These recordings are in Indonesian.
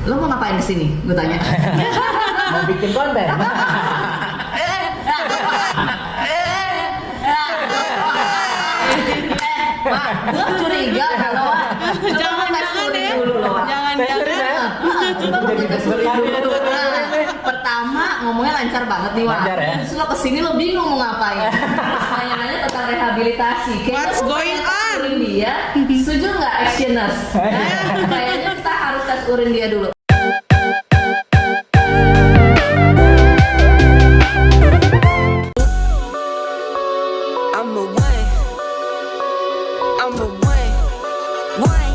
Lo mau ngapain di sini? Gue tanya. Mau bikin konten. Wah, gue curiga kalau Jangan-jangan ya. Jangan-jangan. Pertama ngomongnya lancar banget nih, Wak. Lancar ya? Terus lo kesini lo bingung mau ngapain. Terus nanya-nanya tentang rehabilitasi. What's going on? Urin dia, setuju nggak actioners? Kayaknya kita harus tes urin dia dulu. I'm a one. I'm a one. One.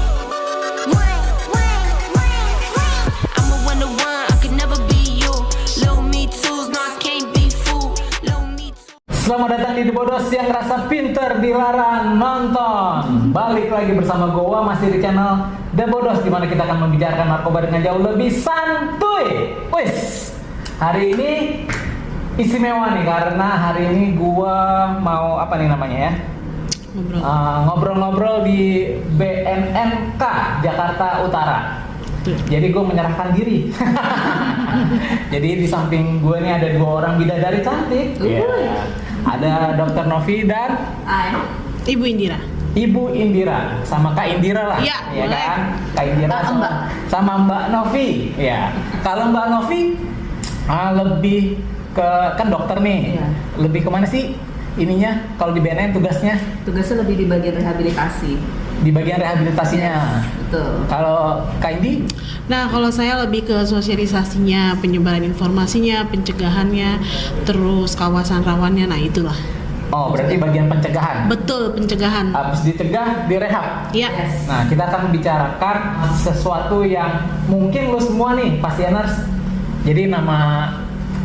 I'm a one to one. I could never be you. Low me tools, no I can't be fooled. Low me too. Selamat datang di The Bodos yang rasa pinter dilarang nonton. Balik lagi bersama gua masih di channel The Bodos, di mana kita akan membicarakan narkoba dengan jauh lebih santuy. Wis, hari ini istimewa nih karena hari ini gua mau apa nih namanya ya? Ngobrol-ngobrol di BNNK Jakarta Utara. Jadi gue menyerahkan diri. Jadi di samping gue nih ada dua orang bidadari cantik. Ada Dr. Novi dan Ibu Indira. Ibu Indira, sama Kak Indira lah, Iya, ya boleh. kan? Kak Indira sama Mbak Novi, ya. Kalau Mbak Novi lebih ke kan dokter nih, Iya. lebih kemana sih ininya? Kalau di BNN tugasnya Tugasnya lebih di bagian rehabilitasi. di bagian rehabilitasinya. Yes, betul. Kalau Kak Indi, Nah, kalau saya lebih ke sosialisasinya, penyebaran informasinya, pencegahannya, terus kawasan rawannya. Nah, itulah. oh berarti bagian pencegahan. Betul, pencegahan. Habis dicegah, direhab. Iya. Yes. Nah, kita akan bicarakan sesuatu yang mungkin lu semua nih pasieners. Jadi nama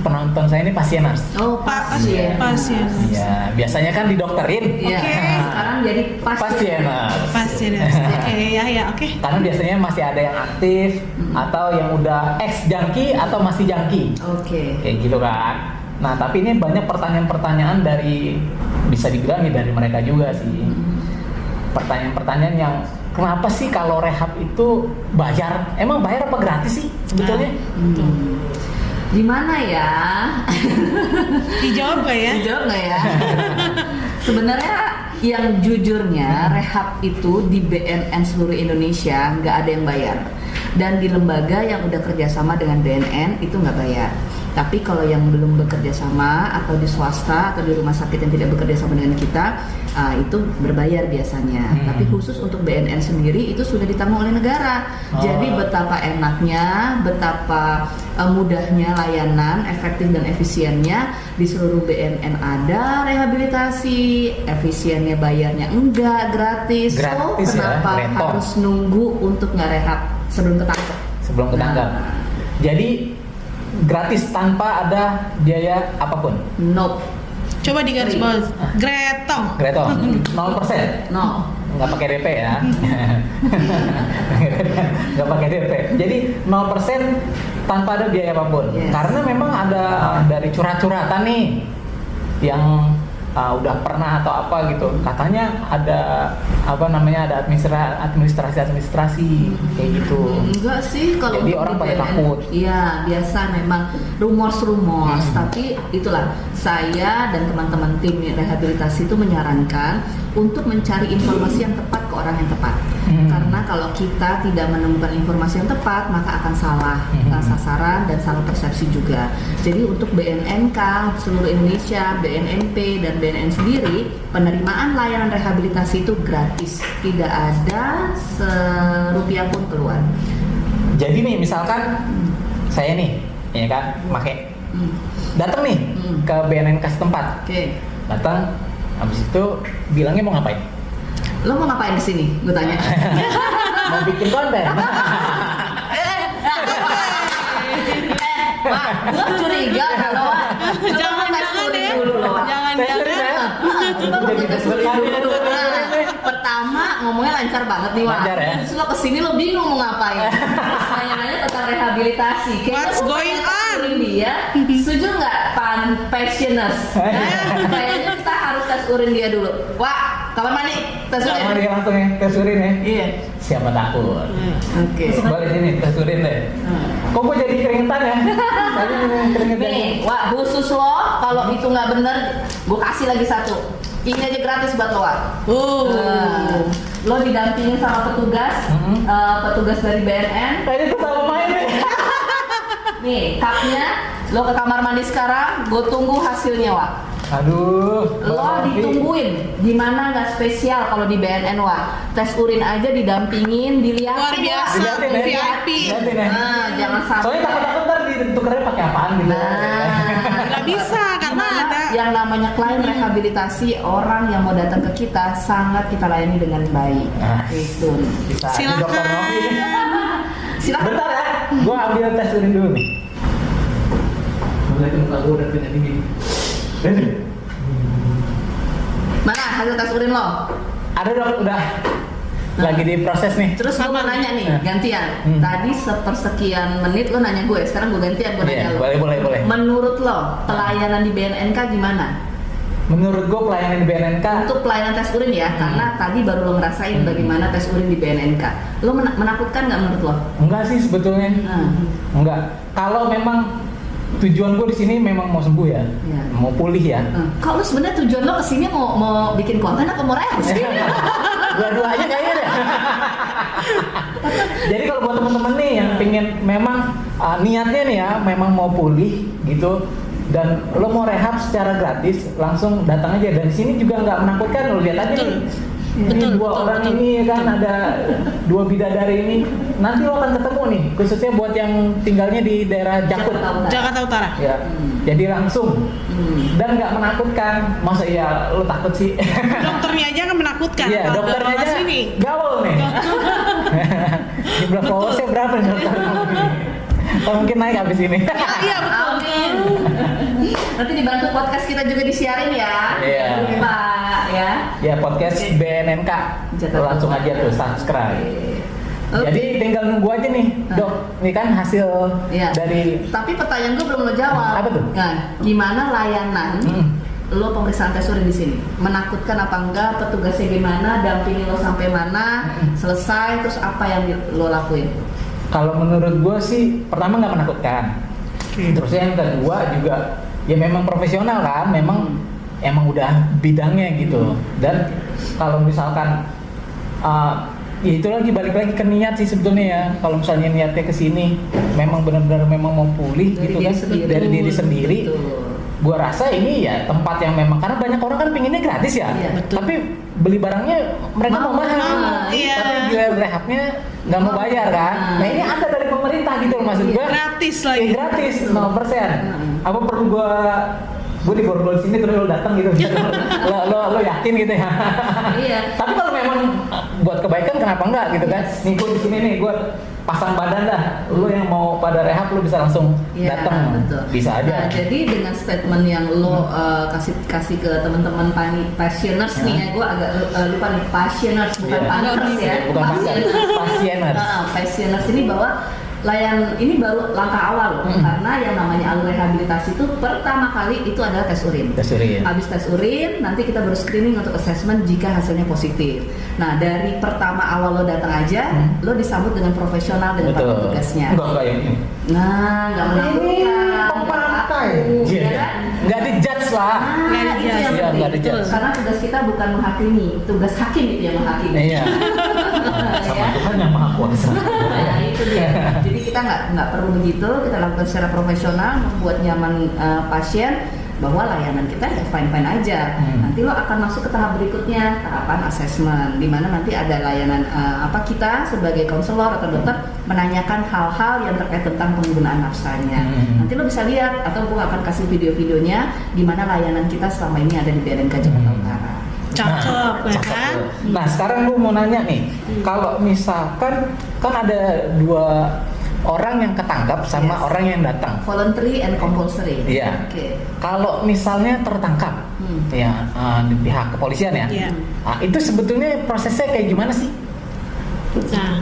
penonton saya ini pasieners. Oh, pasien. Pasien. Iya, biasanya kan didokterin. Iya. Oke. Sekarang jadi Pasieners. Pasien. Oke, ya, oke. Karena biasanya masih ada yang aktif atau yang udah ex junkie atau masih junkie. Oke. Kayak gitu kan. Nah, tapi ini banyak pertanyaan-pertanyaan dari bisa dibilang nih dari mereka juga sih. Pertanyaan-pertanyaan yang kenapa sih kalau rehab itu bayar? Emang bayar apa gratis sih sebetulnya? Gimana ya? Dijawab gak ya? Dijawab nggak ya? Sebenarnya yang jujurnya rehab itu di BNN seluruh Indonesia nggak ada yang bayar, dan di lembaga yang udah kerjasama dengan BNN itu nggak bayar. Tapi kalau yang belum bekerja sama atau di swasta atau di rumah sakit yang tidak bekerja sama dengan kita, itu berbayar biasanya. Tapi khusus untuk BNN sendiri itu sudah ditanggung oleh negara. Jadi betapa enaknya, betapa mudahnya layanan, efektif dan efisiennya di seluruh BNN ada rehabilitasi, efisiennya bayarnya enggak, gratis. Gratis ya, Kenapa rentong. harus nunggu untuk nggak rehab sebelum ketangkep? Sebelum ketangkap. Nah. Jadi gratis tanpa ada biaya apapun. Nope. Coba digaris bawah. Gretong. Greto, 0%. No. Nggak pakai DP ya. Nggak pakai DP. Jadi 0% tanpa ada biaya apapun. Yes. Karena memang ada dari curhat-curhatan nih yang udah pernah atau apa gitu. Katanya ada apa namanya, ada administrasi kayak gitu. Enggak sih kalau Jadi untuk orang di pada BNN. takut. Iya, biasa memang rumors. Tapi itulah saya dan teman-teman tim rehabilitasi itu menyarankan untuk mencari informasi yang tepat ke orang yang tepat. Karena kalau kita tidak menemukan informasi yang tepat, maka akan salah sasaran dan salah persepsi juga. Jadi untuk BNNK seluruh Indonesia, BNNP dan BNN sendiri, penerimaan layanan rehabilitasi itu gratis, tidak ada serupiah pun keluar. Jadi nih misalkan saya nih, ya kan, pakai datang nih ke BNNK setempat. Oke. Datang, habis itu bilangnya mau ngapain? Lo mau ngapain di sini? Gue tanya. Mau bikin konten. Wah, gue curiga kalau Jangan-jangan ya. Jangan-jangan. Pertama ngomongnya lancar banget nih, Wak. Lancar ya? Terus lo kesini lo bingung mau ngapain. Terus nanya-nanya tentang rehabilitasi. What's going on? Dia setuju nggak passioners? Kayaknya kita harus tes urin dia dulu. Wah, kamar mandi, tes urin. Sama dia langsung ya, tes urin ya. Iya. Siapa takut? Oke. Balik sini, tes urin deh. Kok gue jadi keringetan ya? Tadi keringetan. Nih, wah khusus lo kalau itu nggak bener, gue kasih lagi satu. Ini aja gratis buat lo, Wak. Lo didampingin sama petugas, petugas dari BNN. Tadi tuh sama main nih. Nih, cupnya lo ke kamar mandi sekarang, gue tunggu hasilnya, Wak. Aduh. Lo ditungguin, gimana nggak spesial kalau di BNN, Wak. Tes urin aja didampingin, dilihatin. Luar biasa, Wak. Dilihatin ya. VIP. Dilihatin ya. Nah, jangan sampai. Soalnya takut-takut ntar ditukernya pakai apaan gitu. Nggak bisa karena Gimana ada yang namanya klien rehabilitasi, orang yang mau datang ke kita sangat kita layani dengan baik. Nah. Itu. Bisa Silakan. Dokter Novi. Silakan. Bentar ya, gua ambil tes urin dulu nih. Mulai muka gua udah keringat dingin. Ini. Mana hasil tes urin lo? Ada dok, udah. Lagi diproses nih. Terus gue mau nanya nih, gantian. Tadi sepersekian menit lo nanya gue, sekarang gue gantian, gue nanya Iya, lo. boleh. Menurut lo, pelayanan di BNNK gimana? Menurut gua pelayanan di BNNK Untuk pelayanan tes urin ya, karena tadi baru lo ngerasain bagaimana tes urin di BNNK. Lo menakutkan nggak menurut lo? enggak sih sebetulnya. Enggak. Kalau memang tujuan gue di sini memang mau sembuh ya, Iya. mau pulih ya. Kalau sebenarnya tujuan lo kesini mau bikin konten atau mau rehat sih? Dua-duanya kayaknya deh. Jadi kalau buat temen-temen nih yang pengen memang niatnya nih ya, memang mau pulih gitu dan lo mau rehab secara gratis, langsung datang aja. Dan di sini juga nggak menakutkan, lo lihat aja nih. Ini dua orang ini kan ada dua bidadari ini. Nanti lo akan ketemu nih, khususnya buat yang tinggalnya di daerah Jakut. Jakarta Utara. Ya, jadi langsung dan nggak menakutkan. Masa ya lo takut sih? Dokternya aja kan menakutkan. Iya, Kalau dokternya dokter aja sini. gaul nih. Jumlah followersnya berapa nih dokter? Oh, mungkin naik habis ini. Iya betul. Amin. Nanti dibantu podcast kita juga disiarin ya. Iya. Jangan lupa ya. Ya podcast Oke. BNNK. Lo langsung aja tuh subscribe. Oke. Jadi tinggal nunggu aja nih, dok. Ini kan hasil Iya. dari Tapi pertanyaan gue belum lo jawab. Apa tuh? Nah, gimana layanan lo pemeriksaan tes urin di sini? Menakutkan apa enggak? Petugasnya gimana? Dampingi lo sampai mana? Selesai, terus apa yang lo lakuin? kalau menurut gue sih pertama nggak menakutkan. Terus yang kedua juga ya memang profesional kan, memang emang udah bidangnya gitu. Dan kalau misalkan ya itu lagi balik lagi ke niat sih sebetulnya ya. Kalau misalnya niatnya ke sini memang benar-benar memang mau pulih Dari gitu diri kan sendiri. dari diri sendiri. Betul. Gua rasa ini ya tempat yang memang karena banyak orang kan pinginnya gratis ya. Iya, betul. Tapi beli barangnya mereka mau mahal. iya. Tapi biaya rehabnya nggak mau bayar kan. Nah ini ada dari pemerintah gitu loh maksud gua. Gratis lagi. Gratis 0%. Apa perlu gue di borgol sini terus lo datang gitu lo yakin gitu ya. Iya. Tapi kalau memang buat kebaikan kenapa enggak gitu kan. Nih gue di sini nih gue pasang badan dah, lo yang mau pada rehab lo bisa langsung Iya, datang, betul. bisa aja. Nah, jadi dengan statement yang lo kasih ke teman-teman passioners nih ya, gue agak lupa nih, passioners bukan Iya. pankers ya, Bukan passioners. Passioners ini bahwa layan ini baru langkah awal loh, karena yang namanya alur rehabilitasi itu pertama kali itu adalah tes urin. Tes urin. Habis tes urin, nanti kita baru screening untuk assessment jika hasilnya positif. Nah, dari pertama awal lo datang aja, lo disambut dengan profesional dengan para petugasnya. Enggak yang ini. Nah, nggak menakutkan. Pempantai. Iya kan? Nggak dijudge lah. Nah, itu yang Iya, penting. nggak dijudge. Karena tugas kita bukan menghakimi, tugas hakim itu yang menghakimi. Iya. Sama Ya. Tuhan yang maha kuasa. Nah, itu dia. Jadi kita nggak perlu begitu, kita lakukan secara profesional, membuat nyaman pasien, bahwa layanan kita ya fine-fine aja. Nanti lo akan masuk ke tahap berikutnya, tahapan assessment, di mana nanti ada layanan kita sebagai konselor atau dokter menanyakan hal-hal yang terkait tentang penggunaan nafsanya. Nanti lo bisa lihat atau gue akan kasih video-videonya di mana layanan kita selama ini ada di BNNK Jakarta Utara. Cakep ya kan? Nah sekarang gue mau nanya nih, kalau misalkan kan ada dua orang yang ketangkap sama Yes. orang yang datang. Voluntary and compulsory. Iya. Oke. Kalau misalnya tertangkap, ya di pihak kepolisian ya, Iya. itu sebetulnya prosesnya kayak gimana sih? Nah,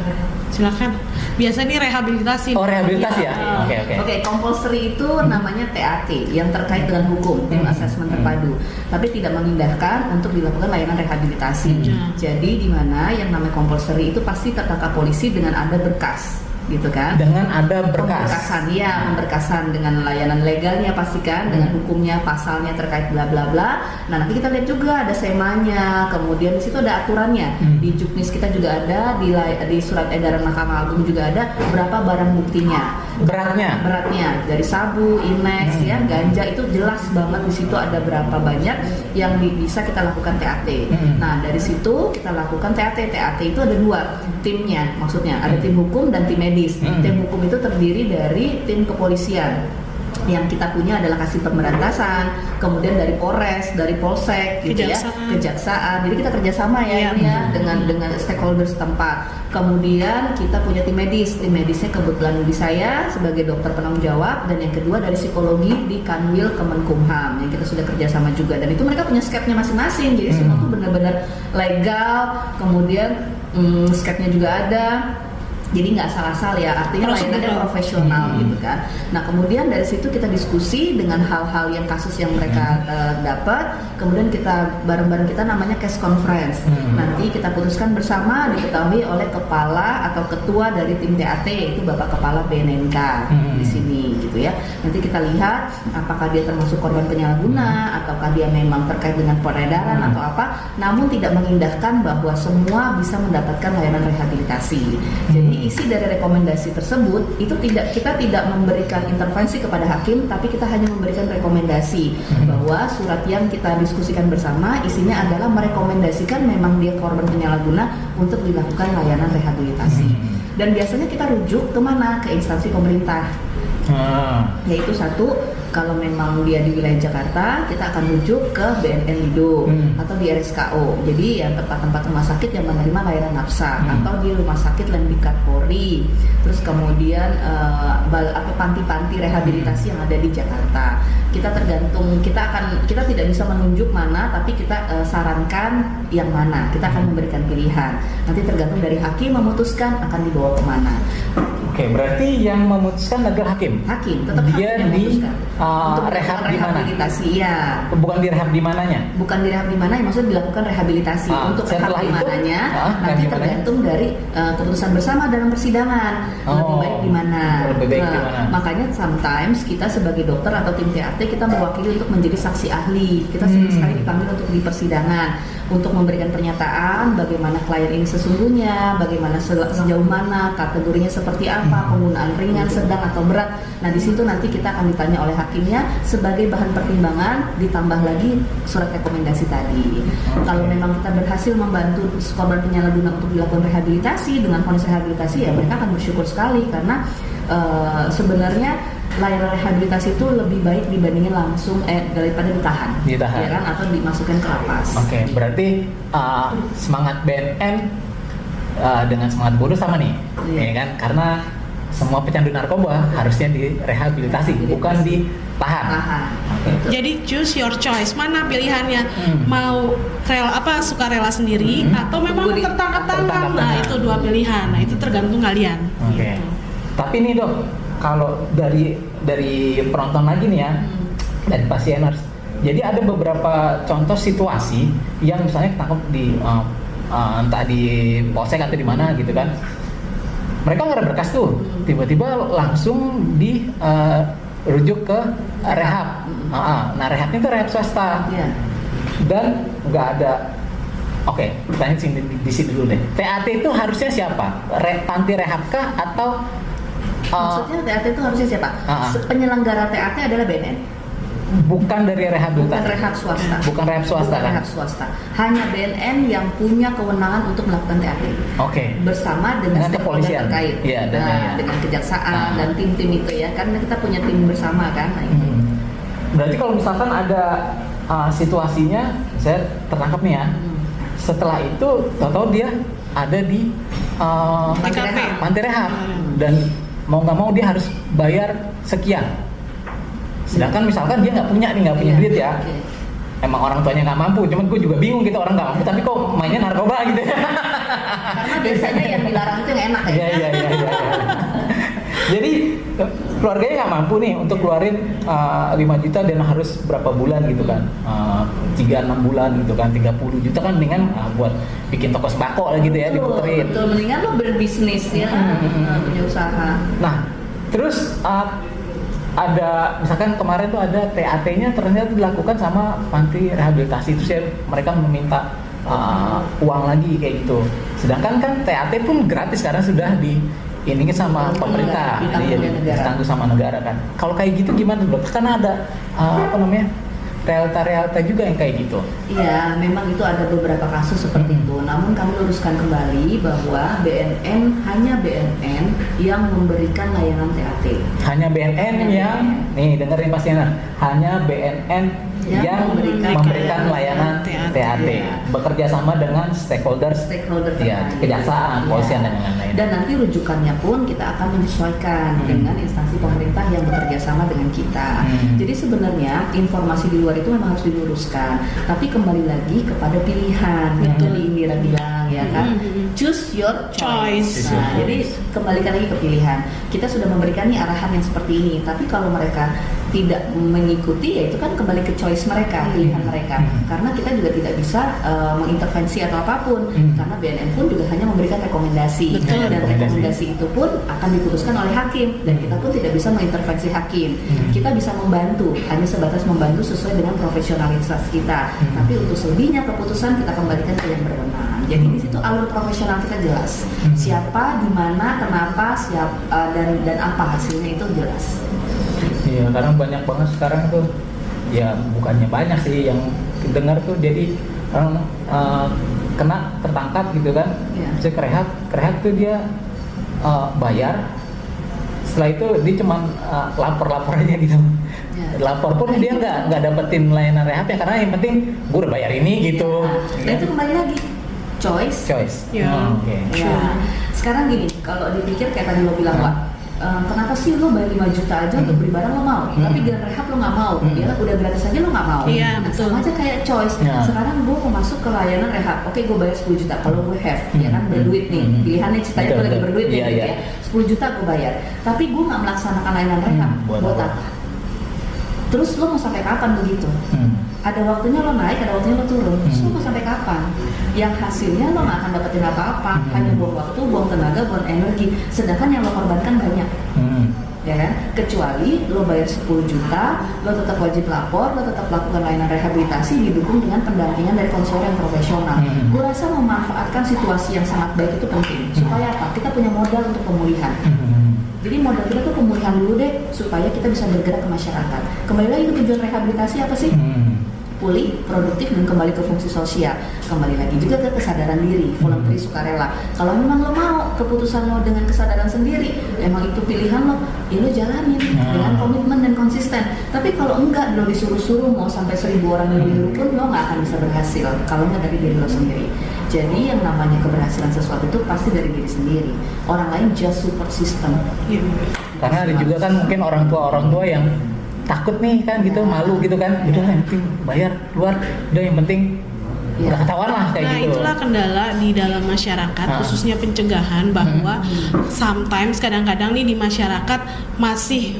silakan. Biasa ini rehabilitasi. Oh, rehabilitasi ya? Iya. Oke. Oke, compulsory itu namanya TAT yang terkait dengan hukum, tim assessment terpadu. Tapi tidak memindahkan untuk dilakukan layanan rehabilitasi. Jadi di mana yang namanya compulsory itu pasti tertangkap polisi dengan ada berkas, gitu kan? Dengan ada berkas. Pemberkasan, ya, pemberkasan dengan layanan legalnya pastikan, dengan hukumnya, pasalnya terkait bla bla bla. Nah, nanti kita lihat juga ada semanya, kemudian di situ ada aturannya. Di Juknis kita juga ada, di surat edaran Mahkamah Agung juga ada berapa barang buktinya. Beratnya dari sabu, inex, ya, ganja itu jelas banget di situ ada berapa banyak yang bisa kita lakukan TAT. Nah, dari situ kita lakukan TAT. TAT itu ada dua timnya, maksudnya ada tim hukum dan tim medis. Tim hukum itu terdiri dari tim kepolisian. Yang kita punya adalah Kasih Pemberantasan, kemudian dari Polres, dari Polsek, gitu ya, Kejaksaan. Jadi kita kerjasama ya, ini ya dengan stakeholder setempat. Kemudian kita punya tim medis. Tim medisnya kebetulan di saya sebagai dokter penanggung jawab, dan yang kedua dari psikologi di Kanwil Kemenkumham yang kita sudah kerjasama juga. Dan itu mereka punya skepnya masing-masing. Jadi semua tuh benar-benar legal. Kemudian skepnya juga ada. Jadi nggak salah-salah ya, artinya layanannya profesional gitu kan. Nah, kemudian dari situ kita diskusi dengan hal-hal yang kasus yang mereka dapat, kemudian kita bareng-bareng kita namanya case conference. Nanti kita putuskan bersama, diketahui oleh kepala atau ketua dari tim TAT, itu Bapak Kepala BNNK di sini gitu ya. Nanti kita lihat apakah dia termasuk korban penyalahguna ataukah dia memang terkait dengan peredaran atau apa, namun tidak mengindahkan bahwa semua bisa mendapatkan layanan rehabilitasi. Jadi isi dari rekomendasi tersebut itu kita tidak memberikan intervensi kepada hakim, tapi kita hanya memberikan rekomendasi bahwa surat yang kita diskusikan bersama isinya adalah merekomendasikan memang dia korban penyalahguna untuk dilakukan layanan rehabilitasi. Dan biasanya kita rujuk kemana? Ke instansi pemerintah. Yaitu satu, kalau memang dia di wilayah Jakarta, kita akan rujuk ke BNN Lido atau di RSKO. Jadi ya tempat-tempat rumah sakit yang menerima layanan nafsa, atau di rumah sakit Lemdikat Polri. Terus kemudian panti-panti rehabilitasi yang ada di Jakarta. Kita tergantung, kita tidak bisa menunjuk mana, tapi kita sarankan yang mana. Kita akan memberikan pilihan. Nanti tergantung dari hakim memutuskan akan dibawa kemana. Oke, berarti yang memutuskan adalah hakim. Hakim, tetap dia hakim yang memutuskan. Untuk rehab di mana? Rehabilitasi, ya. Bukan di rehab di mananya? Bukan di rehab di mana, maksudnya dilakukan rehabilitasi. Untuk rehab di mananya, nanti tergantung dari keputusan bersama dalam persidangan. Lebih baik di mana. Makanya sometimes kita sebagai dokter atau tim TAT kita mewakili untuk menjadi saksi ahli. Kita sering sekali dipanggil untuk di persidangan untuk memberikan pernyataan bagaimana klien ini sesungguhnya, bagaimana sejauh mana, kategorinya seperti apa, penggunaan ringan, sedang atau berat. Nah, di situ nanti kita akan ditanya oleh hakimnya sebagai bahan pertimbangan, ditambah lagi surat rekomendasi tadi. Kalau memang kita berhasil membantu korban penyalahguna untuk dilakukan rehabilitasi dengan vonis rehabilitasi, ya mereka akan bersyukur sekali karena sebenarnya layanan rehabilitasi itu lebih baik dibandingin langsung daripada ditahan. Ya kan, atau dimasukkan ke lapas. Oke, berarti semangat BNN dengan semangat bodoh sama nih, ya kan? Karena semua pecandu narkoba harusnya direhabilitasi, bukan ditahan. Jadi choose your choice, mana pilihannya? Mau suka rela sendiri atau memang tertangkap tangan? Nah, itu dua pilihan. Nah, itu tergantung kalian. Oke. Tapi nih dok, kalau dari penonton lagi nih ya, dari pasieners, jadi ada beberapa contoh situasi yang misalnya ketangkep di entah di polsek atau di mana gitu kan, mereka nggak ada berkas tuh, tiba-tiba langsung dirujuk ke rehab. Nah, rehabnya itu rehab swasta dan nggak ada. Oke, tanya di sini dulu deh. TAT itu harusnya siapa? Panti rehab kah atau maksudnya TAT itu harusnya siapa? Penyelenggara TAT adalah BNN. Bukan dari rehabilitasi. Bukan rehab swasta. Bukan rehab swasta kan? Rehab swasta. Hanya BNN yang punya kewenangan untuk melakukan TAT. Oke. Bersama dengan kepolisian terkait. Iya, dengan kejaksaan dan tim-tim itu ya. Karena kita punya tim bersama kan. Nah, itu. Berarti kalau misalkan ada situasinya, saya tertangkap nih ya. Setelah itu, tahu-tahu dia ada di panti rehab dan mau nggak mau dia harus bayar sekian. Sedangkan misalkan dia nggak punya duit ya, emang orang tuanya nggak mampu, cuman gue juga bingung gitu, orang nggak mampu tapi kok mainnya narkoba gitu. Karena biasanya yang dilarang itu yang enak ya. Iya. keluarganya nggak mampu nih untuk keluarin 5 juta dan harus berapa bulan gitu kan, 3-6 bulan gitu kan, 30 juta kan, mendingan buat bikin toko sembako lah gitu ya, diputerin. Betul, mendingan lo berbisnis ya, punya usaha. Nah, terus ada misalkan kemarin tuh ada TAT-nya ternyata dilakukan sama panti rehabilitasi, terus ya mereka meminta uang lagi kayak gitu. Sedangkan kan TAT pun gratis karena sudah ini sama pemerintah, ditanggung sama negara kan. Kalau kayak gitu gimana dok? Karena ada realita juga yang kayak gitu. Iya, memang itu ada beberapa kasus seperti itu. Namun kami luruskan kembali bahwa hanya BNN yang memberikan layanan TAT. Hanya BNN yang nih dengerin pastinya, hanya BNN yang memberikan layanan TAT, bekerja sama dengan stakeholder ya, kejaksaan, kepolisian dan lain-lain. Dan nanti rujukannya pun kita akan menyesuaikan dengan instansi pemerintah yang bekerja sama dengan kita. Jadi sebenarnya informasi di luar itu memang harus diluruskan, tapi kembali lagi kepada pilihan. Jadi Indira bilang ya kan, choose your choice. Nah, jadi kembalikan lagi ke pilihan. Kita sudah memberikan nih arahan yang seperti ini, tapi kalau mereka tidak mengikuti, ya itu kan kembali ke choice mereka, pilihan mereka. Karena kita juga tidak bisa mengintervensi atau apapun, karena BNN pun juga hanya memberikan rekomendasi. Dan rekomendasi itu pun akan diputuskan oleh hakim, dan kita pun tidak bisa mengintervensi hakim. Kita bisa membantu, hanya sebatas membantu sesuai dengan profesionalitas kita. Tapi untuk selebihnya keputusan kita kembalikan ke yang berwenang. Jadi di situ alur profesional kita jelas. Siapa, di mana, kenapa, dan apa hasilnya itu jelas. Iya, karena banyak banget sekarang tuh, ya bukannya banyak sih yang dengar tuh, jadi orang kena tertangkap gitu kan, bisa kerehab tuh dia bayar, setelah itu dia cuma lapor aja gitu, lapor pun dia nggak dapetin layanan rehab ya, karena yang penting gue udah bayar ini gitu. Dan itu kembali lagi choice. Ya. Sekarang gini, kalau dipikir kayak tadi lo bilang, Wak, kenapa sih lo bayar 5 juta aja untuk beli barang lo mau, tapi giliran rehab lo nggak mau, ya udah gratis aja lo nggak mau. Nah, sama aja kayak choice. Sekarang gue mau masuk ke layanan rehab, oke gue bayar 10 juta kalau gue have, ya kan, berduit nih, pilihannya ceritanya gue lagi berduit nih, gitu ya, 10 juta gue bayar, tapi gue nggak melaksanakan layanan rehab, buat apa? Terus lo mau sampai kapan begitu? Ada waktunya lo naik, ada waktunya lo turun. Terus lo mau sampai kapan? Yang hasilnya lo nggak akan dapetin apa-apa, hanya buang waktu, buang tenaga, buang energi. Sedangkan yang lo korbankan banyak, ya kan? Kecuali lo bayar 10 juta, lo tetap wajib lapor, lo tetap lakukan layanan rehabilitasi didukung dengan pendampingan dari konselor yang profesional. Gue rasa memanfaatkan situasi yang sangat baik itu penting. Supaya apa? Kita punya modal untuk pemulihan. Jadi modal kita tuh pemulihan dulu deh, supaya kita bisa bergerak ke masyarakat. Kembali lagi ke tujuan rehabilitasi apa sih? Pulih, produktif, dan kembali ke fungsi sosial. Kembali lagi juga ke kesadaran diri, voluntary, sukarela. Kalau memang lo mau keputusan lo dengan kesadaran sendiri, emang itu pilihan lo, ya lo jalanin dengan komitmen dan konsisten. Tapi kalau enggak, lo disuruh-suruh mau sampai 1000 orang dulu pun lo nggak akan bisa berhasil kalau nggak dari diri lo sendiri. Jadi yang namanya keberhasilan sesuatu itu pasti dari diri sendiri. Orang lain just support system. Karena ada juga kan mungkin orang tua yang takut nih kan gitu, malu gitu kan, udah yang penting bayar keluar, udah yang penting nggak ketahuan lah kayak gitu. Nah itulah kendala di dalam masyarakat, khususnya pencegahan, bahwa sometimes kadang-kadang nih di masyarakat masih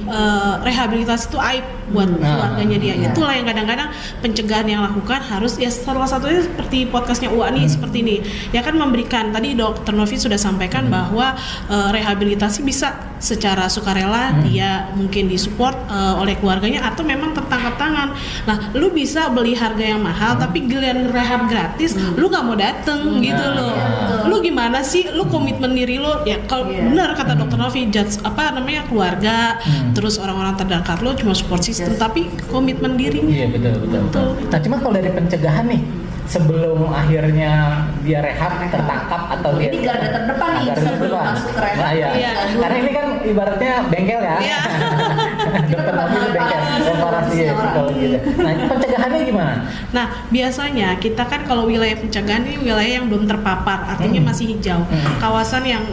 rehabilitasi itu aib buat keluarganya dia. Itulah yang kadang-kadang pencegahan yang lakukan harus, ya salah satunya seperti podcastnya UA nih seperti ini, ya kan, memberikan, tadi Dr. Novi sudah sampaikan bahwa rehabilitasi bisa secara sukarela, dia mungkin disupport oleh keluarganya atau memang tertangkap tangan. Nah lu bisa beli harga yang mahal tapi giliran rehab gratis, lu nggak mau dateng gitu loh. Lu gimana sih? Lu komitmen diri lo, ya kalau benar kata Dr. Novi, keluarga, terus orang-orang terdekat lo cuma support system, tapi komitmen dirinya. Iya betul. Nah cuma kalau dari pencegahan nih, sebelum akhirnya dia rehab, tertangkap atau dia ini garda terdepan nih sebelum masuk ke rehab. Nah, iya. Karena ini kan ibaratnya bengkel ya. Dokter Novi itu bengkel. komparasi ya kalau gitu. Nah, pencegahannya gimana? Nah, biasanya kita kan kalau wilayah pencegahan ini wilayah yang belum terpapar, artinya masih hijau. Kawasan yang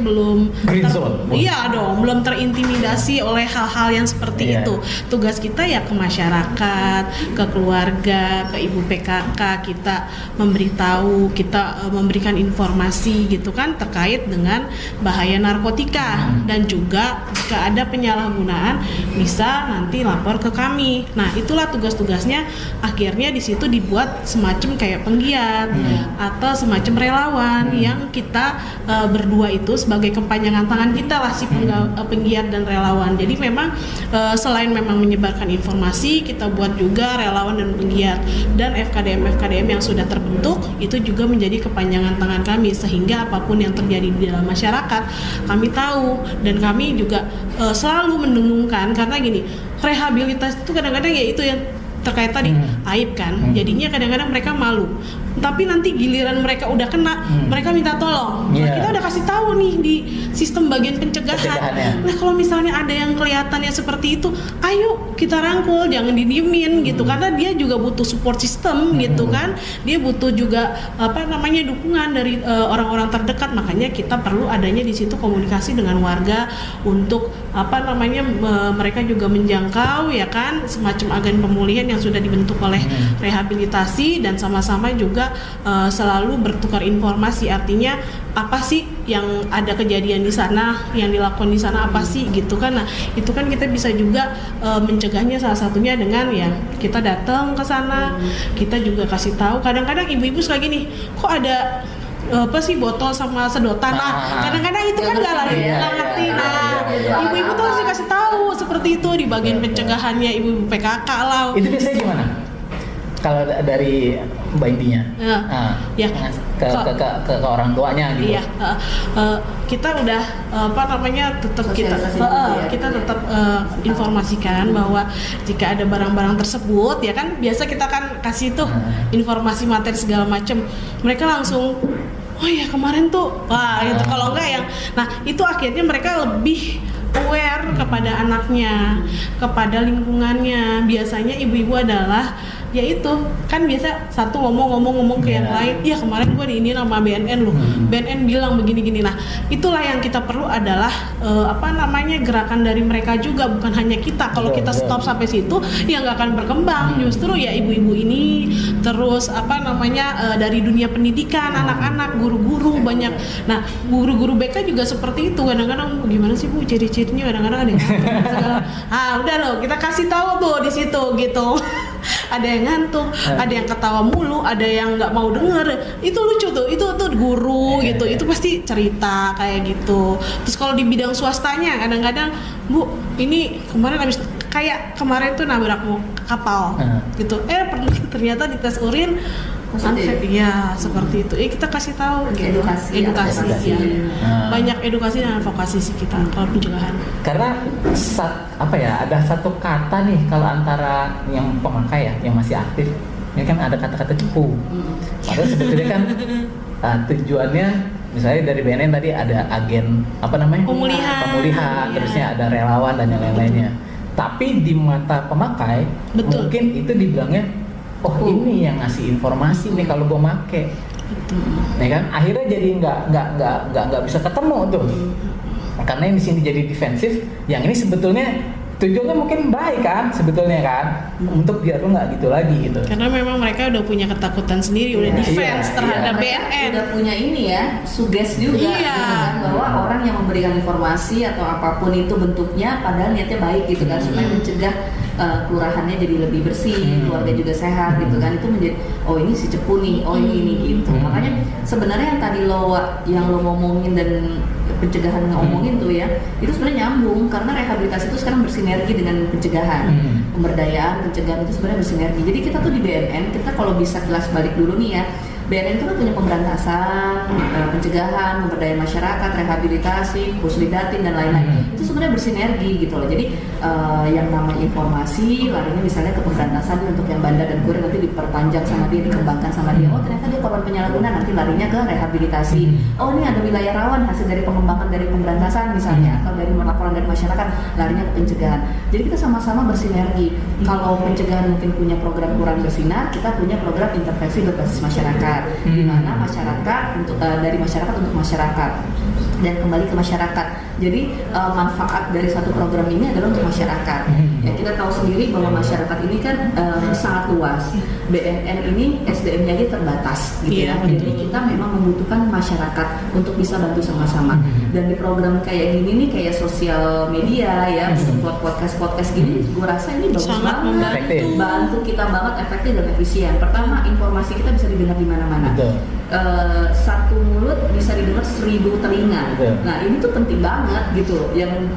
belum Green zone. Iya dong, belum terintimidasi oleh hal-hal yang seperti Iya. itu. Tugas kita ya ke masyarakat, ke keluarga, ke ibu PKK, kita memberitahu, kita memberikan informasi gitu kan terkait dengan bahaya narkotika, dan juga jika ada penyalahgunaan bisa nanti lapor ke kami. Nah, itulah tugas-tugasnya. Akhirnya di situ dibuat semacam kayak penggiat atau semacam relawan yang kita berdua itu sebagai kepanjangan tangan kita lah, si penggiat dan relawan. Jadi memang selain memang menyebarkan informasi, kita buat juga relawan dan penggiat, dan FKDM yang sudah terbentuk itu juga menjadi kepanjangan tangan kami, sehingga apapun yang terjadi di dalam masyarakat kami tahu, dan kami juga selalu mendengungkan, karena gini, rehabilitasi itu kadang-kadang ya itu yang terkait tadi aib kan, jadinya kadang-kadang mereka malu, tapi nanti giliran mereka udah kena, mereka minta tolong. Nah, Yeah. kita udah kasih tahu nih di sistem bagian pencegahan. Pencegahannya. Nah, kalau misalnya ada yang kelihatannya seperti itu, ayo kita rangkul, jangan didiemin gitu, karena dia juga butuh support system gitu kan, dia butuh juga dukungan dari orang-orang terdekat. Makanya kita perlu adanya di situ komunikasi dengan warga untuk mereka juga menjangkau ya kan, semacam agen pemulihan yang sudah dibentuk oleh rehabilitasi, dan sama-sama juga selalu bertukar informasi. Artinya apa sih yang ada kejadian di sana, yang dilakukan di sana apa sih gitu kan. Nah, itu kan kita bisa juga mencegahnya salah satunya dengan ya kita datang ke sana, kita juga kasih tahu. Kadang-kadang ibu-ibu suka gini, kok ada botol sama sedotan. Nah, kadang-kadang itu kan nggak ngerti. Nah, ibu-ibu tuh harus dikasih tahu seperti itu di bagian pencegahannya, ibu-ibu PKK lah. Itu biasanya gimana? Kalau dari Mbak Intinya, ya ke orang tuanya gitu. Iya, kita udah tetap kita tetap informasikan bahwa jika ada barang-barang tersebut ya kan, biasa kita kan kasih tuh informasi materi segala macam, mereka langsung oh ya kemarin tuh wah gitu. Kalau enggak yang itu akhirnya mereka lebih aware kepada anaknya, kepada lingkungannya. Biasanya ibu-ibu adalah ya itu kan biasa satu ngomong ke yang lain, ya kemarin gue ini nama BNN loh, BNN bilang begini-gini. Nah, itulah yang kita perlu adalah gerakan dari mereka juga, bukan hanya kita. Kalau kita stop sampai situ ya nggak akan berkembang. Justru ya ibu-ibu ini terus dari dunia pendidikan, anak-anak, guru-guru banyak. Nah, guru-guru BK juga seperti itu. Kadang-kadang gimana sih Bu ciri-cirinya, kadang-kadang ada yang udah loh, kita kasih tahu tuh di situ gitu. Ada yang ngantuk, ada yang ketawa mulu, ada yang nggak mau denger. Itu lucu tuh, itu tuh guru gitu, itu pasti cerita kayak gitu. Terus kalau di bidang swastanya, kadang-kadang Bu, ini kemarin tuh nabrak kapal gitu. Ternyata di tes urin positif. Iya, seperti itu. Kita kasih tahu gitu. Edukasi. Ya. Banyak edukasi dan advokasi sih kita kalau pencegahan. Karena ada satu kata nih kalau antara yang pemakai ya, yang masih aktif, ini kan ada kata-kata cepu. Padahal sebetulnya kan tujuannya misalnya dari BNN tadi ada agen pemulihan, terusnya ada relawan dan yang lain-lainnya. Tapi di mata pemakai mungkin itu dibilangnya ini yang ngasih informasi nih kalau gue make, ya kan? Akhirnya jadi nggak bisa ketemu tuh, karena yang di sini jadi defensif, yang ini sebetulnya tujuannya mungkin baik kan, sebetulnya kan, untuk biar lu nggak gitu lagi gitu. Karena memang mereka udah punya ketakutan sendiri, udah defense terhadap BNN. Udah punya ini ya, suges juga, gitu kan, bahwa orang yang memberikan informasi atau apapun itu bentuknya, padahal niatnya baik gitu kan, supaya mencegah kelurahannya jadi lebih bersih, keluarga juga sehat gitu kan. Itu menjadi ini si cepu nih, ini gitu. Makanya sebenarnya yang tadi lo ngomongin dan pencegahan ngomongin tuh ya, itu sebenarnya nyambung, karena rehabilitasi itu sekarang bersinergi dengan pencegahan. Pemberdayaan, pencegahan itu sebenarnya bersinergi. Jadi kita tuh di BNN, kita kalau bisa kelas balik dulu nih ya, BNN itu kan punya pemberantasan, pencegahan, pemberdayaan masyarakat, rehabilitasi, puslidatin dan lain-lain. Itu sebenarnya bersinergi gitu loh. Jadi yang namanya informasi larinya misalnya ke pemberantasan untuk yang bandar dan kurir, nanti diperpanjang sama dia, dikembangkan sama dia. Oh ternyata dia korban penyalahgunaan, nanti larinya ke rehabilitasi. Oh ini ada wilayah rawan hasil dari pengembangan dari pemberantasan misalnya, atau dari laporan dari masyarakat, larinya ke pencegahan. Jadi kita sama-sama bersinergi. Kalau pencegahan mungkin punya program kurang bersinar, kita punya program intervensi berbasis masyarakat, di mana masyarakat dari masyarakat untuk masyarakat dan kembali ke masyarakat. Jadi manfaat dari satu program ini adalah untuk masyarakat. Ya kita tahu sendiri bahwa masyarakat ini kan sangat luas. BNN ini SDM-nya aja terbatas, gitu ya. Jadi kita memang membutuhkan masyarakat untuk bisa bantu sama-sama. Dan di program kayak gini nih, kayak sosial media ya, buat podcast gini, gue rasa ini bagus sangat banget, bantu kita banget, efektif dan efisien. Pertama, informasi kita bisa didengar di mana-mana. Satu mulut bisa didengar 1000 telinga. Nah ini tuh penting banget gitu.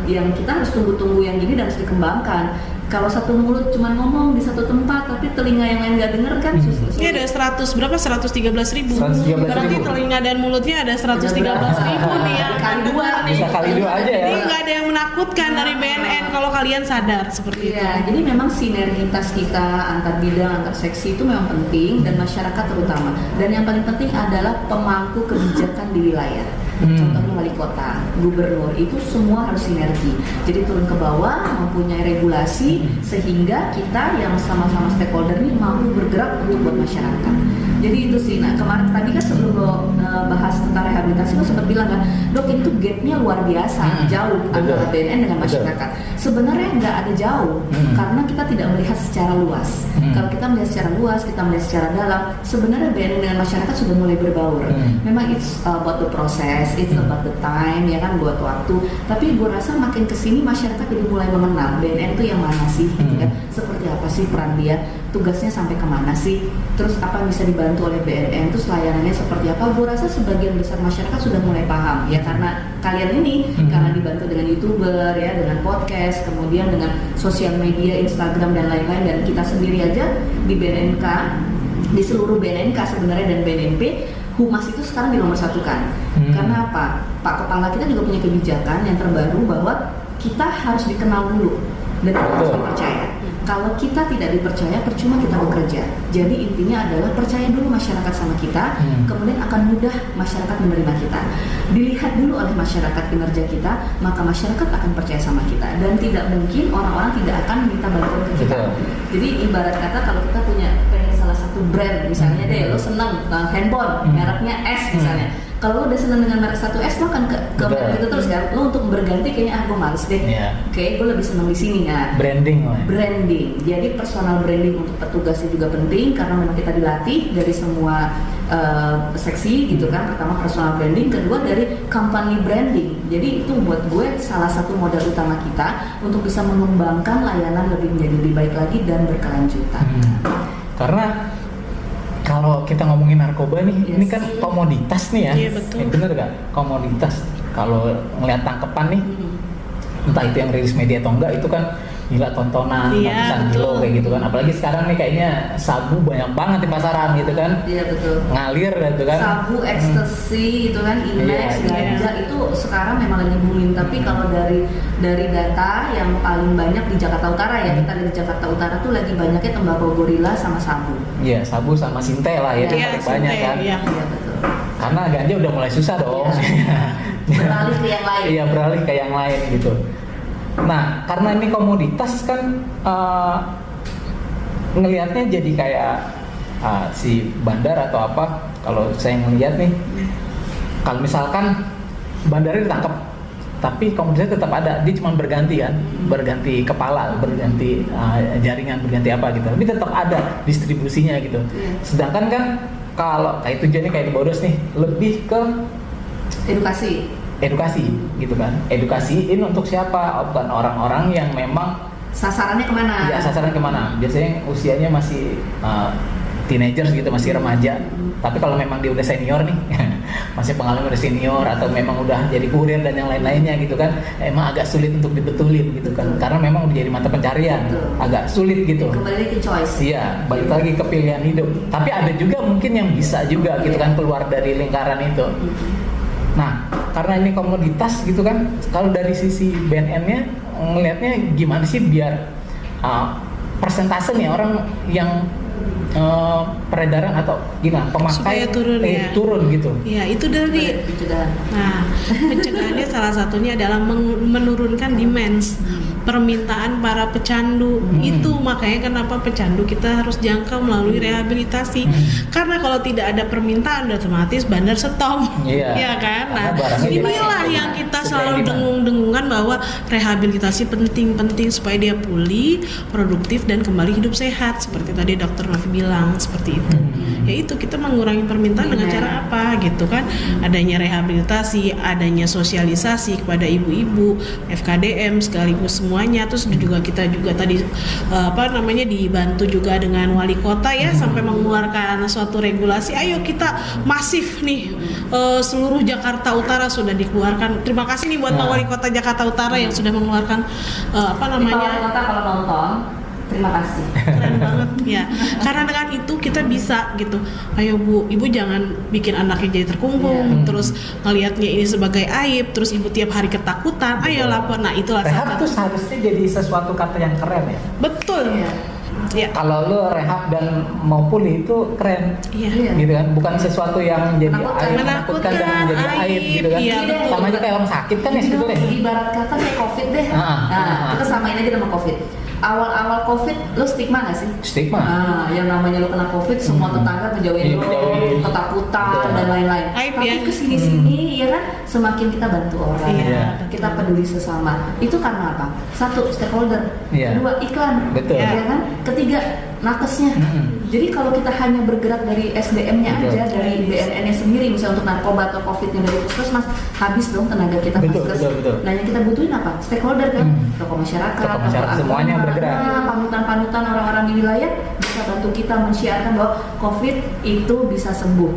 Yang kita harus tunggu-tunggu yang gini dan harus dikembangkan. Kalau satu mulut cuma ngomong di satu tempat, tapi telinga yang lain nggak denger kan susah. Ini ada 113.000. Berarti telinga dan mulutnya ada 113.000 nih ya. Kali dua. Bisa kali 2 aja ya. Jadi nggak ada yang menakutkan dari BNN kalau kalian sadar seperti itu. Iya, jadi memang sinergitas kita antar bidang, antar seksi itu memang penting, dan masyarakat terutama. Dan yang paling penting adalah pemangku kebijakan di wilayah. Contohnya wali kota, gubernur, itu semua harus sinergi. Jadi turun ke bawah, mempunyai regulasi sehingga kita yang sama-sama stakeholder ini mampu bergerak untuk buat masyarakat. Jadi itu sih. Nah kemarin tadi kan sebelum lo bahas tentang rehabilitasi, lo sempat bilang kan, dok ini tuh gapnya luar biasa, jauh antara BNN dengan masyarakat. Sebenarnya nggak ada jauh, karena kita tidak melihat secara luas. Kalau kita melihat secara luas, kita melihat secara dalam, sebenarnya BNN dengan masyarakat sudah mulai berbaur. Memang it's about the process, it's about the time, ya kan, buat waktu. Tapi gue rasa makin kesini masyarakat jadi mulai mengenal BNN itu yang mana sih, gitu kan? Seperti apa sih peran dia, tugasnya sampai kemana sih, terus apa yang bisa dibantu oleh BNN, terus layanannya seperti apa. Gue rasa sebagian besar masyarakat sudah mulai paham ya, karena kalian ini karena dibantu dengan YouTuber ya, dengan podcast, kemudian dengan sosial media, Instagram dan lain-lain, dan kita sendiri aja di BNNK, di seluruh BNNK sebenarnya dan BNNP, Humas itu sekarang dinomorsatukan. Karena apa? Pak Kepala kita juga punya kebijakan yang terbaru bahwa kita harus dikenal dulu dan kita harus dipercaya. Kalau kita tidak dipercaya, percuma kita bekerja. Jadi intinya adalah percaya dulu masyarakat sama kita, kemudian akan mudah masyarakat menerima kita. Dilihat dulu oleh masyarakat kinerja kita, maka masyarakat akan percaya sama kita. Dan tidak mungkin orang-orang tidak akan minta bantuan ke kita. Jadi ibarat kata kalau kita punya salah satu brand, misalnya deh, lo seneng handphone, mereknya S misalnya. Kalau lo udah seneng dengan merek satu S, lo akan ke merek itu terus kan. Lo untuk berganti kayaknya gue males deh. Oke, gue lebih seneng di sini ya. Branding. Jadi personal branding untuk petugasnya juga penting, karena memang kita dilatih dari semua seksi gitu kan. Pertama personal branding, kedua dari company branding. Jadi itu buat gue salah satu modal utama kita untuk bisa mengembangkan layanan menjadi lebih baik lagi dan berkelanjutan. Karena kalau kita ngomongin narkoba nih, ini kan komoditas nih ya. Iya betul. Bener gak? Komoditas. Kalau ngeliat tangkepan nih, entah itu yang rilis media atau enggak, itu kan gila tontonan, ratusan kilo kayak gitu kan. Apalagi sekarang nih kayaknya sabu banyak banget di pasaran gitu kan. Iya betul. Ngalir gitu kan. Sabu, ekstasi itu kan, Inex, ganja itu sekarang memang lagi booming. Tapi kalau dari data yang paling banyak di Jakarta Utara ya, kita dari Jakarta Utara tuh lagi banyaknya tembakau gorila sama sabu. Iya, sabu sama sinte lah ya, itu paling banyak kan. Iya betul. Karena ganja udah mulai susah dong. Beralih ke yang lain. Iya, beralih ke yang lain gitu. Nah, karena ini komoditas kan, ngelihatnya jadi kayak si bandar atau apa. Kalau saya ngelihat nih, kalau misalkan bandarnya ditangkap, tapi komoditasnya tetap ada, dia cuma berganti kan, berganti kepala, berganti jaringan, berganti apa gitu, tapi tetap ada distribusinya gitu. Sedangkan kan kalau kayak tujuannya kayak di Bodos nih, lebih ke edukasi gitu kan. Edukasiin untuk siapa? Bukan orang-orang yang memang sasarannya kemana? Ya, sasaran kemana? Biasanya usianya masih teenagers gitu, masih remaja. Tapi kalau memang dia udah senior nih, masih pengalaman udah senior atau memang udah jadi kurir dan yang lain-lainnya gitu kan, emang agak sulit untuk dibetulin gitu kan, karena memang udah jadi mata pencarian, agak sulit gitu. Kembali lagi ke choice. Iya, balik lagi ke pilihan hidup. Tapi ada juga mungkin yang bisa juga gitu kan keluar dari lingkaran itu. Nah, karena ini komoditas gitu kan, kalau dari sisi BNN-nya ngelihatnya gimana sih biar persentase nih orang yang peredaran atau gimana Supaya pemakai turun, ya. turun gitu. Ya, itu dari Pencegahan. Nah, pencegahannya salah satunya adalah menurunkan demands, permintaan para pecandu. Itu makanya kenapa pecandu kita harus jangkau melalui rehabilitasi. Karena kalau tidak ada permintaan otomatis bandar stop. Iya. Ya kan? Nah, Karena barangnya inilah jadi- yang kita Supply selalu demand. dengung-dengungan bahwa rehabilitasi penting supaya dia pulih, produktif dan kembali hidup sehat seperti tadi Dokter Novi bilang seperti itu. Yaitu kita mengurangi permintaan dengan cara apa gitu kan? Adanya rehabilitasi, adanya sosialisasi kepada ibu-ibu, FKDM sekaligus semuanya. Terus juga kita juga tadi dibantu juga dengan wali kota ya sampai mengeluarkan suatu regulasi. Ayo kita masif nih, seluruh Jakarta Utara sudah dikeluarkan. Terima kasih nih buat Pak Wali Kota Jakarta Utara yang sudah mengeluarkan Wali kota kalau nonton, terima kasih. keren banget ya, karena dengan itu kita bisa gitu. Ayo Bu, Ibu jangan bikin anaknya jadi terkungkung, terus ngelihatnya ini sebagai aib, terus Ibu tiap hari ketakutan. Ayo lapor. Nah, itulah Rehab salah tuh satu. seharusnya jadi sesuatu kata yang keren ya. Betul. Iya. Ya. Kalau lu rehab dan mau pulih itu keren. Iya. Iya. Gitu kan, bukan sesuatu yang jadi Menakutkan. aib, menakutkan dan menjadi Menakutkan, aib gitu kan. iya, betul. Sama aja kayak orang sakit kan ya Gini sebetulnya. dong, ibarat kata kayak COVID deh. Ah. Kita samain aja sama COVID. Awal-awal COVID, lo stigma gak sih? Stigma. Yang namanya lo kena COVID, semua tetangga ngejauhin Iya, lo, ngejauhin. ketakutan Betul. dan lain-lain. Aib Tapi ya. kesini-sini, ya kan, semakin kita bantu orang, Iya. kita peduli sesama. Itu karena apa? Satu, stakeholder. Iya. Kedua, iklan. Betul. Ya kan? Ketiga, nakesnya. Jadi kalau kita hanya bergerak dari SDM-nya Betul. aja, dari BNN-nya sendiri, misalnya untuk narkoba atau COVID-nya dari puskesmas, habis dong tenaga kita Betul, vaskes. betul. Nah, yang kita butuhin apa? Stakeholder kan, tokoh masyarakat, Tokoh masyarakat, semuanya agama, bergerak. panutan-panutan orang-orang di wilayah bisa bantu kita mensiarkan bahwa COVID itu bisa sembuh,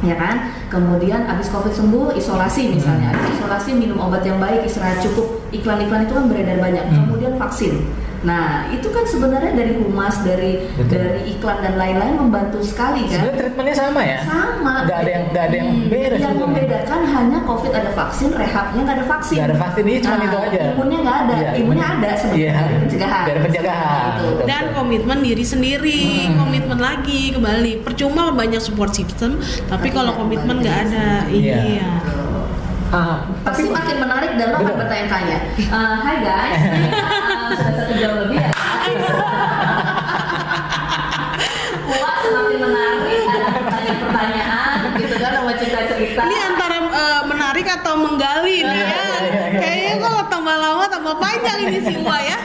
ya kan? Kemudian habis COVID sembuh, isolasi misalnya, habis isolasi minum obat yang baik, istirahat cukup, iklan-iklan itu kan beredar banyak. Kemudian vaksin. Nah, itu kan sebenarnya dari humas, dari iklan dan lain-lain membantu sekali kan? Sebenarnya treatmentnya sama ya? Sama. Nggak ada yang beres. Yang sebetulnya. membedakan hanya COVID ada vaksin, rehabnya nggak ada vaksin. Nggak ada vaksin, ini cuma itu aja. Imunnya nggak ada, Iya, imunnya ada sebenarnya Iya. dari pencegahan. Dari pencegahan. Gitu. Betul. Dan komitmen diri sendiri, komitmen lagi kembali. Percuma banyak support system, tapi kalau nggak komitmen kembali nggak ke ada. Iya. Iya. Pasti makin menarik dan lo akan Betul. bertanya-tanya. Hai guys, sudah 1 jam lebih ya. Wah, semakin menarik, ada pertanyaan-pertanyaan gitu kan, sama cerita-cerita. Ini antara menarik atau menggali nih ya. Iya. Kayaknya kalau tambah lama tambah panjang ini si Wa ya.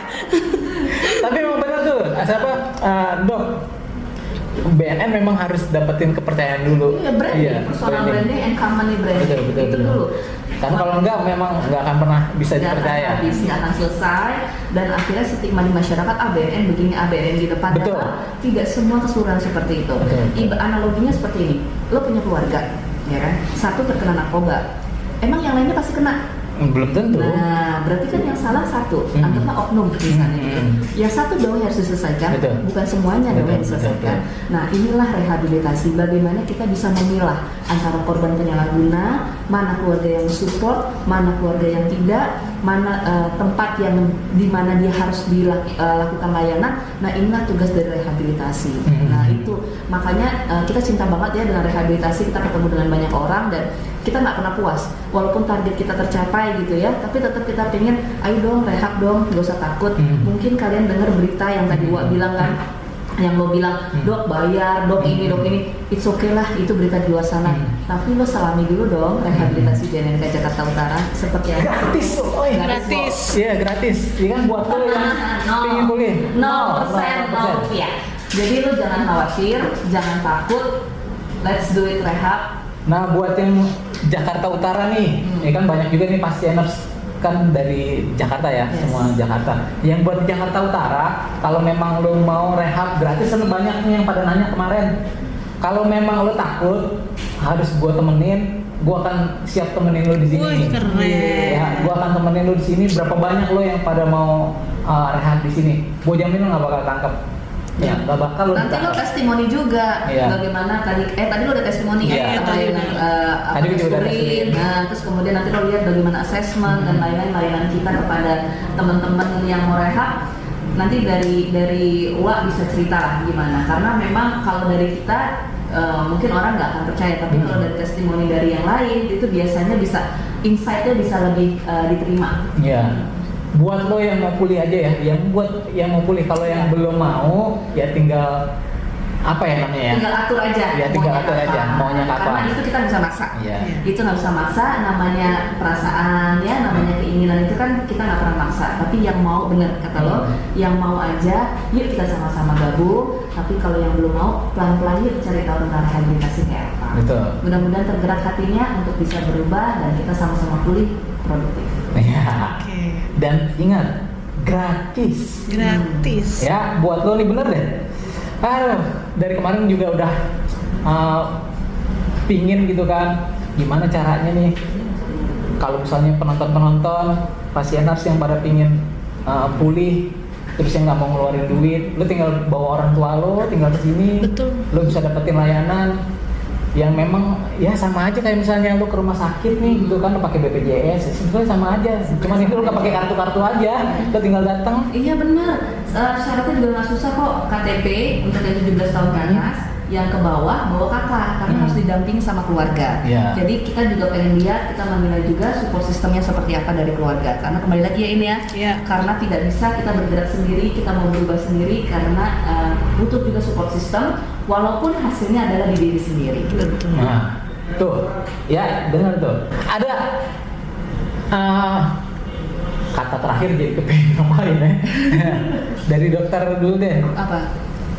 Tapi memang benar tuh, siapa Dok? BNN memang harus dapetin kepercayaan dulu. Iya, branding, personal branding and company branding. Betul, betul, Itu betul. dulu. Karena kalau enggak memang nggak akan pernah bisa Nggak akan dipercaya. habis, nggak akan selesai, dan akhirnya stigma di masyarakat BNN begini, BNN gitu. Betul. Padahal tidak semua keseluruhan seperti itu. Betul. Analoginya seperti ini, lo punya keluarga, ya kan? Satu terkena narkoba, emang yang lainnya pasti kena. Belum tentu. Nah, berarti kan yang salah satu, anggaplah oknum misalnya gitu. Yang satu dong yang harus diselesaikan, Betul. bukan semuanya dong Betul, yang diselesaikan. betul. Nah, inilah rehabilitasi. Bagaimana kita bisa memilah antara korban penyalahguna, mana keluarga yang support, mana keluarga yang tidak, mana tempat yang di mana dia harus dilakukan layanan. Nah, inilah tugas dari rehabilitasi. Nah, itu makanya kita cinta banget ya dengan rehabilitasi. Kita ketemu dengan banyak orang dan kita nggak pernah puas, walaupun target kita tercapai gitu ya, tapi tetap kita pengen, ayo dong rehab dong, gak usah takut. Mungkin kalian dengar berita yang tadi Wak bilang kan, yang lo bilang, dok bayar, dok ini, it's okay lah, itu berita di luar sana. Tapi lo salami dulu dong rehabilitasi BNNK Jakarta Utara seperti apa? Gratis tuh, oh iya. Gratis. Iya gratis. Iya kan buat lo yang pengen kuliah. 0%, 0 rupiah. Jadi lo jangan khawatir, jangan takut, let's do it rehab. Nah buat yang Jakarta Utara nih, ya kan banyak juga nih pasieners kan dari Jakarta ya, Yes. semua Jakarta. Yang buat Jakarta Utara, kalau memang lo mau rehab gratis, kan banyak nih yang pada nanya kemarin. Kalau memang lo takut harus gue temenin, gue akan siap temenin lo di sini. Wih, keren. Ya, gue akan temenin lo di sini. Berapa banyak lo yang pada mau rehat di sini? Gue jamin lo nggak bakal tangkap. Ya, nggak bakal lo. Nanti lo testimoni juga. Iya. Bagaimana tadi lo udah testimoni Iya. ya, apa yang Tadi juga udah testimoni. Nah, terus kemudian nanti lo lihat bagaimana assessment dan lain-lain layanan kita kepada teman-teman yang mau rehab. Nanti dari Uwa bisa cerita lah gimana, karena memang kalau dari kita mungkin orang nggak akan percaya, tapi kalau dari testimoni dari yang lain itu biasanya bisa insight-nya bisa lebih diterima. Iya. Buat lo yang mau pulih aja ya, yang mau pulih. Kalau yang belum mau ya tinggal apa ya namanya ya? Tinggal atur aja. Ya, tinggal atur aja, maunya kapan. Karena itu kita bisa maksa. Iya. Itu nggak bisa maksa, namanya perasaan ya, namanya keinginan itu kan kita nggak pernah maksa. Tapi yang mau, bener kata lo, yang mau aja, yuk kita sama-sama gabung. Tapi kalau yang belum mau, pelan-pelan yuk cari tahu tentang rehabilitasi kayak apa. Betul. Mudah-mudahan tergerak hatinya untuk bisa berubah dan kita sama-sama pulih produktif. Iya. Oke. Dan ingat, gratis. Gratis. Ya, buat lo nih bener deh. Aduh, dari kemarin juga udah pingin gitu kan, gimana caranya nih kalau misalnya penonton pasieners yang pada pingin pulih, terus yang nggak mau ngeluarin duit, lo tinggal bawa orang tua lo, tinggal kesini, Betul. lo bisa dapetin layanan yang memang ya sama aja kayak misalnya lo ke rumah sakit nih gitu kan, lo pakai BPJS, sebetulnya sama aja, cuman itu lo nggak pakai kartu-kartu aja, lo tinggal datang. Iya benar, syaratnya juga nggak susah kok. KTP untuk yang 17 tahun ke atas, yang ke bawah bawa kakak, karena harus didampingi sama keluarga. Iya. Jadi kita juga pengen lihat, kita menilai juga support sistemnya seperti apa dari keluarga. Karena kembali lagi ya ini ya, Iya. karena tidak bisa kita bergerak sendiri, kita mau berubah sendiri, karena butuh juga support system, walaupun hasilnya adalah di diri sendiri. Betul. Nah, tuh, ya benar tuh. Ada kata terakhir jadi kepengen ngapain ya? Dari dokter dulu deh, Apa?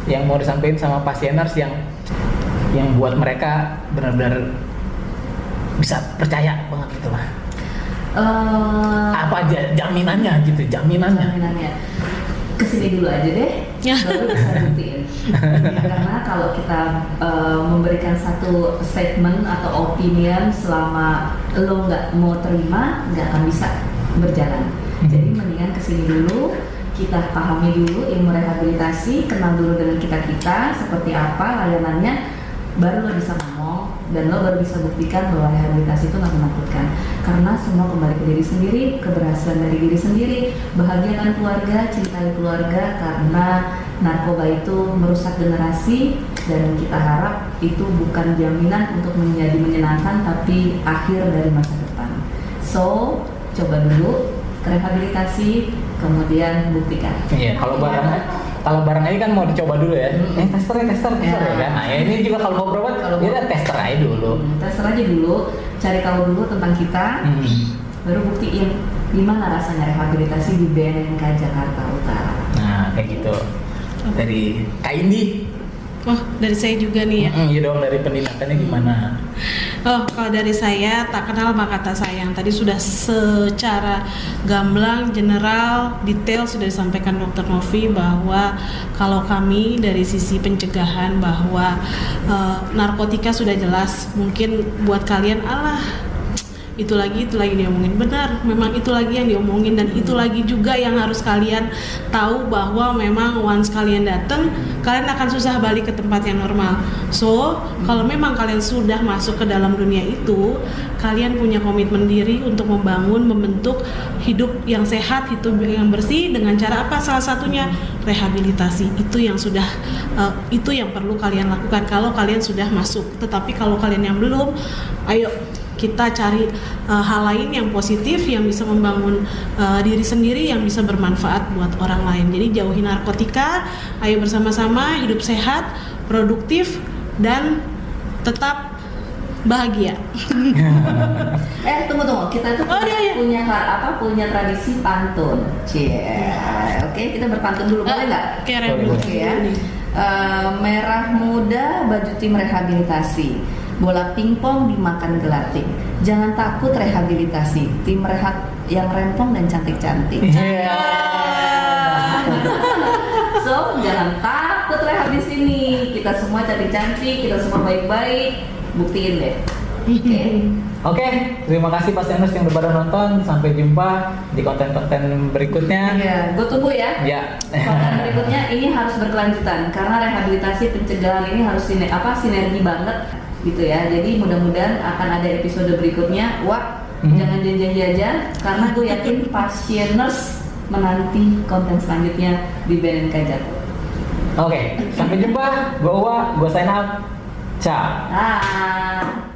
yang mau disampaikan sama pasieners yang buat mereka benar-benar bisa percaya banget gitu lah. Apa aja jaminannya gitu, jaminannya. Jaminannya kesini dulu aja deh, baru bisa buktiin. Karena kalau kita memberikan satu statement atau opinion selama lo nggak mau terima, nggak akan bisa berjalan. Jadi mendingan kesini dulu, kita pahami dulu ilmu rehabilitasi, kenal dulu dengan kita seperti apa layanannya, baru lo bisa ngomong dan lo baru bisa buktikan bahwa rehabilitasi itu nggak menakutkan, karena semua kembali ke diri sendiri, keberhasilan dari diri sendiri, bahagiakan keluarga, cintai keluarga, karena narkoba itu merusak generasi dan kita harap itu bukan jaminan untuk menjadi menyenangkan tapi akhir dari masa depan. So coba dulu rehabilitasi, kemudian buktikan. Iya, kalau barang ini kan mau dicoba dulu ya. Tester ya kan. Nah, ini juga kalau mau berobat, ya udah tester aja dulu. Tester aja dulu, cari tahu dulu tentang kita, baru buktiin gimana rasanya rehabilitasi di BNNK Jakarta Utara. Nah, kayak gitu. Dari Kak Indi. Oh, dari saya juga nih ya. Iya dong, dari penindakannya gimana? Oh, kalau dari saya, tak kenal maka tak sayang. Tadi sudah secara gamblang, general, detail sudah disampaikan Dr. Novi bahwa kalau kami dari sisi pencegahan bahwa narkotika sudah jelas. Mungkin buat kalian, itu lagi diomongin, benar, memang itu lagi yang diomongin dan itu lagi juga yang harus kalian tahu bahwa memang once kalian datang, kalian akan susah balik ke tempat yang normal. So, kalau memang kalian sudah masuk ke dalam dunia itu, kalian punya komitmen diri untuk membentuk hidup yang sehat, hidup yang bersih dengan cara apa? Salah satunya rehabilitasi. Itu yang sudah itu yang perlu kalian lakukan kalau kalian sudah masuk. Tetapi kalau kalian yang belum, ayo kita cari hal lain yang positif, yang bisa membangun diri sendiri, yang bisa bermanfaat buat orang lain. Jadi jauhi narkotika, ayo bersama-sama hidup sehat, produktif, dan tetap bahagia. Tunggu, kita tuh punya tradisi pantun. Oke, kita berpantun dulu, boleh nggak? Oke ya. Merah muda baju tim rehabilitasi, bola pingpong dimakan gelatik. Jangan takut rehabilitasi, tim rehab yang rempong dan cantik-cantik. So, jangan takut buat rehab di sini. Kita semua cantik-cantik, kita semua baik-baik. Buktiin deh. Oke. Oke, terima kasih pasieners yang udah pada nonton. Sampai jumpa di konten-konten berikutnya. Iya, gue tunggu ya. Ya. Konten berikutnya ini harus berkelanjutan karena rehabilitasi pencegahan ini harus sinergi banget gitu ya. Jadi mudah-mudahan akan ada episode berikutnya. Wah, jangan jajan-jajan karena gue yakin pasieners menanti konten selanjutnya di BNNK Jago. Oke, sampai jumpa. Gue Uwa, gue sign out. Ciao. Ah.